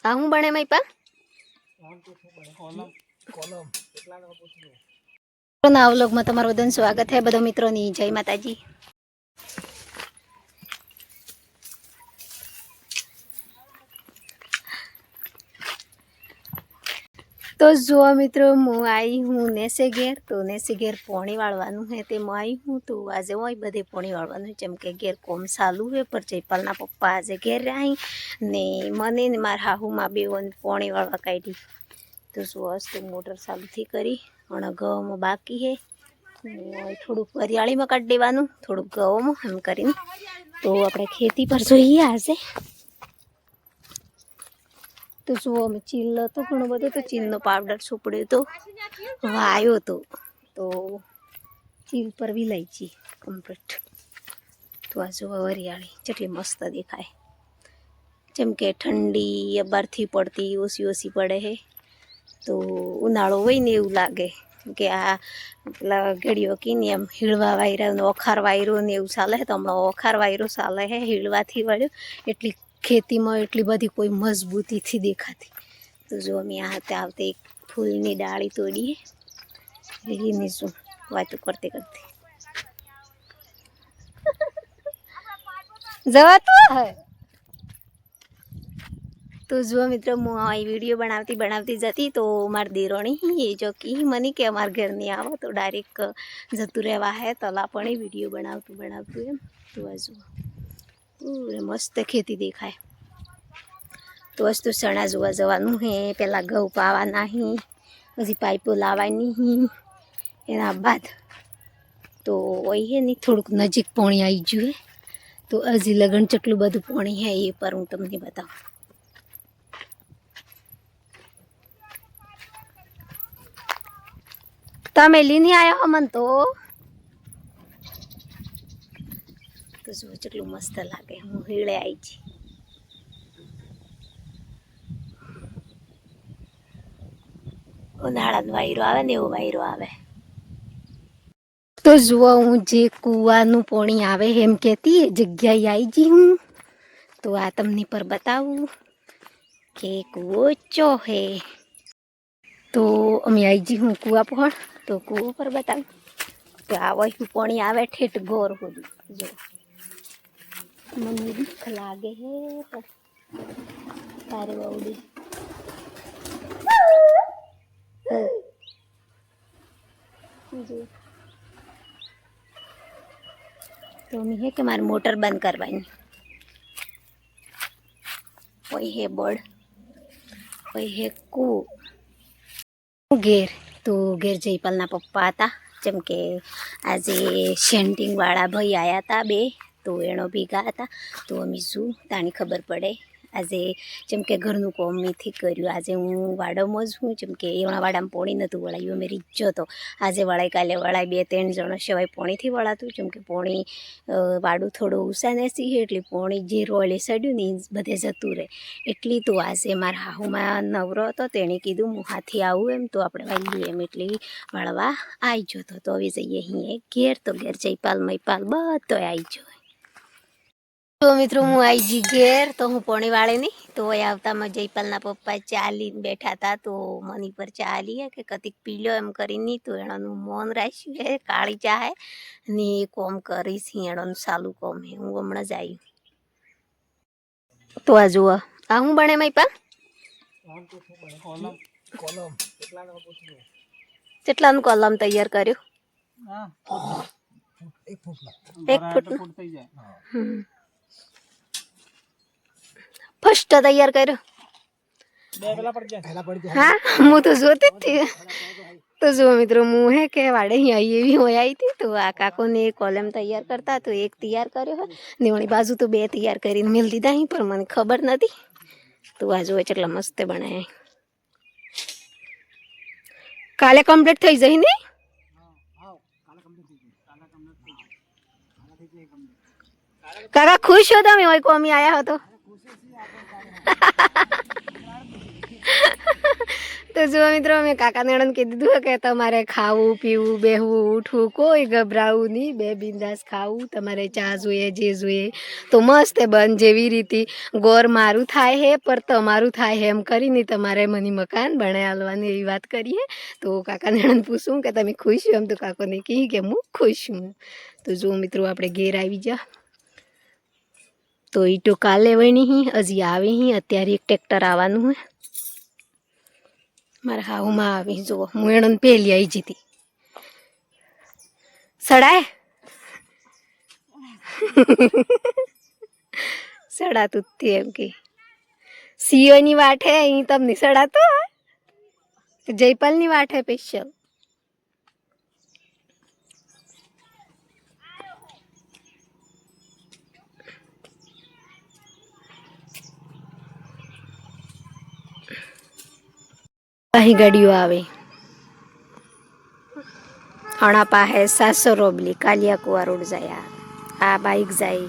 આ હું બને મઈપા નવા વ્લોગમાં તમારું બધાનું સ્વાગત છે બધા મિત્રોની જય માતાજી। तो जो मित्रों मैं आई हूँ नेसे घेर। तो नेसे घेर पोणी वाळवानुं है ते मैं आई हूँ। तो आज वही बधे पोणी वाळवानुं जेम के घेर कोम चालू है पर जयपालना पप्पा आज घेर रही ने मने ने मार हाहू मां बेवन पोणी वाळवा काढी। तो जो आज तो मोटर चालू थी करी और घऊं बाकी है थोड़ुंक वरियाळी में काढी देवानुं थोड़ुंक घऊं में एम करीने। तो आपणे खेती पर जोईए आज तो जो अमे चील तो घणो बधो तो चीलनो पाउडर छोपड्यो तो वायो तो चील पर विलायची कम्प्लीट। तो आ जो वरियाळी जेटली मस्त देखाय जेम के ठंडी अबारथी पड़ती ओसी ओसी पड़े है। तो उनाळो होय ने एवुं लागे के आ पेला घड़ियो कीने एम हीळवा वायरा ने ओखार वायरो ने एवुं चाले है। तो हमणा ओखार वायरो चाले है हीळवाथी वळ्यो एटली खेती में एटली बधी कोई मजबूती थी देखाती। तो जो अमे आते आवते एक फूलनी डाળી तोड़ी है शू वातो करते करते जवातो है। तो जो मित्रों मैं वीडियो बनावती बनावती जाती तो मार देरोणी ये जो कि मनी के अमार घर नहीं आवो तो डायरेक्ट जतु रहवा है तला पण वीडियो बनावतु बनावतु एम। तो आज पूरे मस्त खेती देखाय। तो आज तो चना जोवा जवानुं है पेला घऊं पावाना है हजी पाइपो लावानी है एना बाद तो वही है नहीं थोड़ुंक नजीक पाणी आई गयुं है। तो हजी लगन चटलुं बधुं पाणी है ये पर हूँ तमने बताऊं। तमे लीने आया अमन तो जो चटलू मस्त लागे हूँ हीळे आई छी। उनाळानो वायरो आवे ने एवो वायरो आवे। तो जुओ हूँ जे कुआनुं पाणी आवे एम कहती ए जग्याए आई जी हूँ। तो आ तमने पर बताऊं के कुओ चो है। तो अमे आई जी हूँ कुआ पर तो कुओ पर बताऊं तो आ वही पाणी आवे ठेठ गोर होदी जो मने दुख लागे है पर तारे बाउडी जी। तो मैं है कि मार मोटर बंद करवानी वही है बर्ड वही है कू घेर। तो घेर जयपालना पप्पा था जेम के आज शेंटिंग वाला भाई आया था बे तो एनो भीगा था। तो अमी शू तानी खबर पड़े आज जेम के घरनु काम थी कर्યું। आज हूँ वाड़ामां ज हूँ जेम के एवं वाड़ामां पाणी नतुं वळायुं अमे रीझ्यो तो आज वळाय काले वळाय 2-3 जणो सिवाय पाणीथी वळातुं जेम के पाणी वाड़ुं थोड़ुं ऊंचा नेसी है एटले पाणी जे रोले सड्युं ने बधे जतुं रहे एटली। तो आज मारा हाहुमां नवरो हतो तेणे कीधुं हुं हाथी आવું एम तो आपणे वाळीए एम एटले वाळवा आई गयो तो। तो हवे जईए अहीं घेर। तो घेर जयपाल मयपाल बधोय आई गयो। तो मित्रों हूँ आई जी घेर तो हूँ पाणी वाळे नहीं तो आवता में जयपालना पप्पा चा लीने बैठा था। तो मनी पर चा ली है कि कतीक पी लो एम करीने तो एणोनुं मौन राख्युं है काળી चा है ने कोम करीश एणोनुं चालू कोम है हूँ हमणां ज आई। तो आ जुओ आ हूँ बने मयपा કેટલાનું કલમ તૈયાર કર્યું 1 ફૂટ फर्स्ट तैयार करो हाँ मुँह तो जोती थी। तो जो मित्रों मुँह है के वाड़े ही आई भी हो आई थी। तो आ काको ने एक कॉलम तैयार करता तो एक तैयार कर्यो है निवणी बाजू तो 2 तैयार करीने मिल दीधा ही पर मने खबर नथी। तो आ जो चटला मस्त बनाया काले कम्प्लीट थई जई ने काका खुश हो तमे ओय कोमी आया हो तो તો જો મિત્રો મેં કાકા નણંદ કહી દીધું કે તમારે ખાવું પીવું બેહવું ઉઠવું કોઈ ગભરાવું નહીં, બે બિંદાસ ખાવું, તમારે ચા જોઈએ જે જોઈએ તો મસ્ત બંધ જેવી રીતે ગોર મારું થાય હે પર તમારું થાય હે એમ કરીને તમારે મને મકાન બનાવી આલવાની એવી વાત કરીએ. તો કાકા નણંદ પૂછું કે તમે ખુશ છો? એમ તો કાકોને કહી કે હું ખુશ છું. તો જો મિત્રો આપણે ઘેર આવી જા. તો ઈટો કાલે વણી હજી આવે અત્યારે એક ટ્રેક્ટર આવવાનું હોય મારા હાઉમાં આવી. જુઓ હું એને પેલી આવી જતી સડાય સડાતું જ એમ કે સીઓની વાટે અહીં તમને સડાતો જયપાલની વાટે સ્પેશિયલ. અહીં ગાડીઓ આવે હણા પાસે 700 રોબલી કાલિયા કુવા રોડ જાય, આ બાઈક જાય.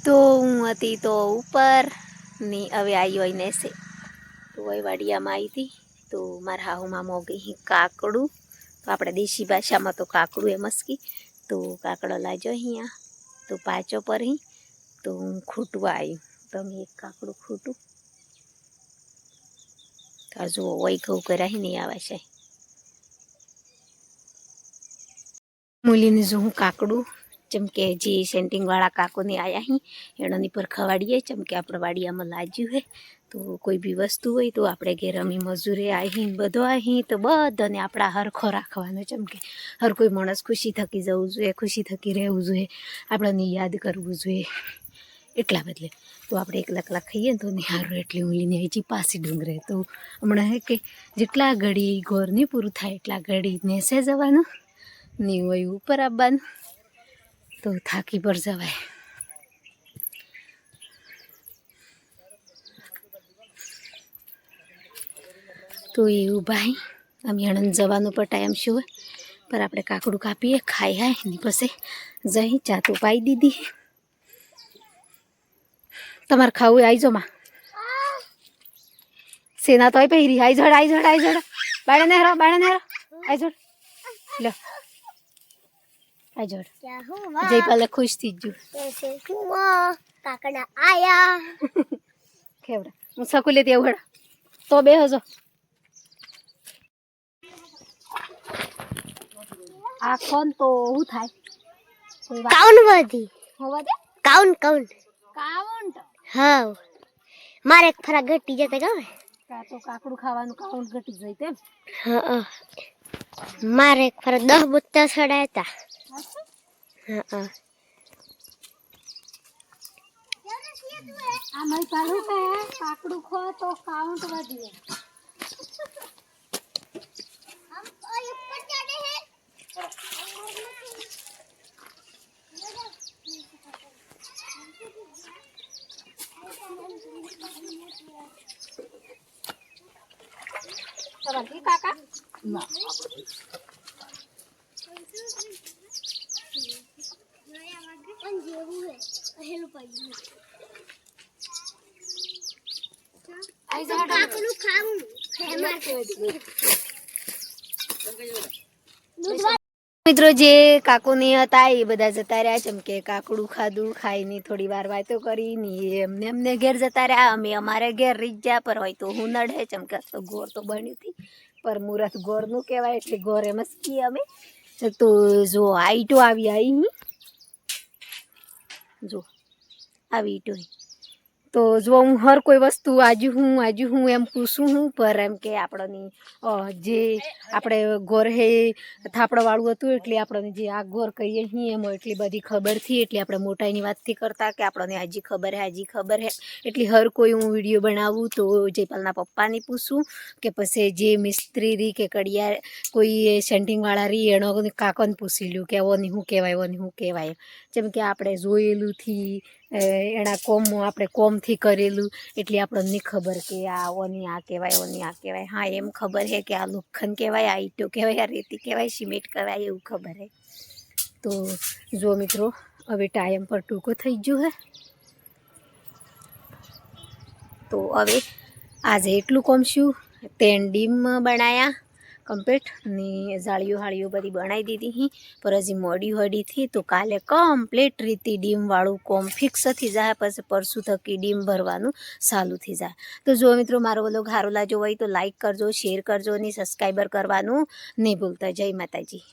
તો હું હતી તો ઉપર ની હવે આવી હોય નેસે તો હોય વાડિયામાં આવી હતી. તો મારા હાહુમાં મોગી કાકડું, તો આપણે દેશી ભાષામાં તો કાકડું એમ જ કી. તો કાકડો લાજો અહીંયા તો પાચો પર તો હું ખૂટવા આવ્યું. તમે એક કાકડું ખૂટું તો જુઓ વહી ઘઉં કર્યા નહીં આવા છે. મૂલીને જો હું કાકડું ચમકે જે સેન્ટિંગવાળા કાકોને આવ્યા અહીં એનાની પર ખવાડીએ ચમકે આપણે વાડિયામાં લાજ્યું હે. તો કોઈ બી વસ્તુ હોય તો આપણે ઘેર અમી મજૂરે અહીં બધો અહીં તો બધાને આપણા હરખો રાખવાનો. ચમકે હર કોઈ માણસ ખુશી થકી જવું જોઈએ, ખુશી થકી રહેવું જોઈએ, આપણને યાદ કરવું જોઈએ. એટલા બદલે તો આપણે એકલા ખાઈએ ને તો નિહારું એટલી ઊંલીને હજી પાછી ડુંગરે. તો હમણાં હે કે જેટલા ઘડી ગોર નહીં પૂરું થાય એટલા ઘડી નેસે જવાનું નહીં હોય ઉપર આવવાનું તો થાકી પર જવાય. તો એવું ભાઈ અમે આણંદ જવાનું પણ ટાઈમ શું હોય પર આપણે કાકડું કાપીએ ખાઈ હાય એની પછી જઈ ચા તો પાઈ દીધી. તમારે ખાવું આવી જો માં સેના તોય પહેરી આઈ જડ બાળે નેહરો આઈ જડ લો આઈ જડ જયપાલે ખુશ થઈ ગયું કાકડા આયા ખેવડા હું સકુલે તે ઉઘડા તો બે હજો આ કોણ તો હું થાય કાઉન વધી હોવા દે કાઉન હા મારે એક ફરા ઘટી જતે ગાવે કા તો કાકડું ખાવાનું કાઉન ઘટી જાય તેમ. હા મારે એક ફરા 10 બુત્તા છડાયતા. હા આ મય પાડું કે કાકડું ખો તો કાઉન્ટ વધી हम और ऊपर चढ़े हैं. Sabagi kakak? Enggak. મિત્રો જે કાકોની હતા એ બધા જતા રહ્યા ચમકે કાકડું ખાધું ખાઈને થોડી વાર વાતો કરીને એમને ઘેર જતા રહ્યા. અમે અમારે ઘેર રીત જ્યાં પર હોય તો હું નડે ચમકે તો ગોર તો બન્યું હતી પર મુહૂર્ત ગોરનું કહેવાય એટલે ગોર એમ જ કહીએ અમે. તો જો આ ઈટો આવી જો આવી ઈટો તો જો હું હર કોઈ વસ્તુ આજુ હું એમ પૂછું હું પર એમ કે આપણની જે આપણે ગોર હે થાપડવાળું હતું એટલે આપણને જે આ ગોર કહીએ અહીં એમાં એટલી બધી ખબર થી એટલે આપણે મોટાઈની વાતથી કરતા કે આપણને હાજી ખબર હે એટલે હર કોઈ હું વિડીયો બનાવું તો જયપાલના પપ્પાને પૂછું કે પછી જે મિસ્ત્રી રી કે કડિયા કોઈ સેન્ટિંગવાળા રી એનો કાકોને પૂછી લ્યું કે ઓની શું કહેવાય જેમ કે આપણે જોયેલુંથી એના કોમમાં આપણે કોમથી કરેલું એટલે આપણને નહીં ખબર કે આ ઓની આ કહેવાય. હા એમ ખબર છે કે આ લોખંડ કહેવાય, આ ઈંટો કહેવાય, આ રેતી કહેવાય, સિમેન્ટ કહેવાય એવું ખબર છે. તો જો મિત્રો હવે ટાઈમ પર ટૂંકો થઈ ગયો હે તો હવે આજે એટલું કોમશું તેન ડીમ બનાયા કમ્પ્લીટ ને જાળીઓ હાળીઓ બધી બનાવી દીધી હી પર હજી મોડી હડીથી તો કાલે કમ્પ્લીટ રીતે ડીમવાળું કોમ ફિક્સ થઈ જાય પછી પરસું થકી ડીમ ભરવાનું ચાલુ થઈ જાય. તો જો મિત્રો મારો વ્લોગ સારો લાગ્યો હોય તો લાઈક કરજો, શેર કરજો અને સબસ્ક્રાઈબર કરવાનું નહીં ભૂલતા. જય માતાજી.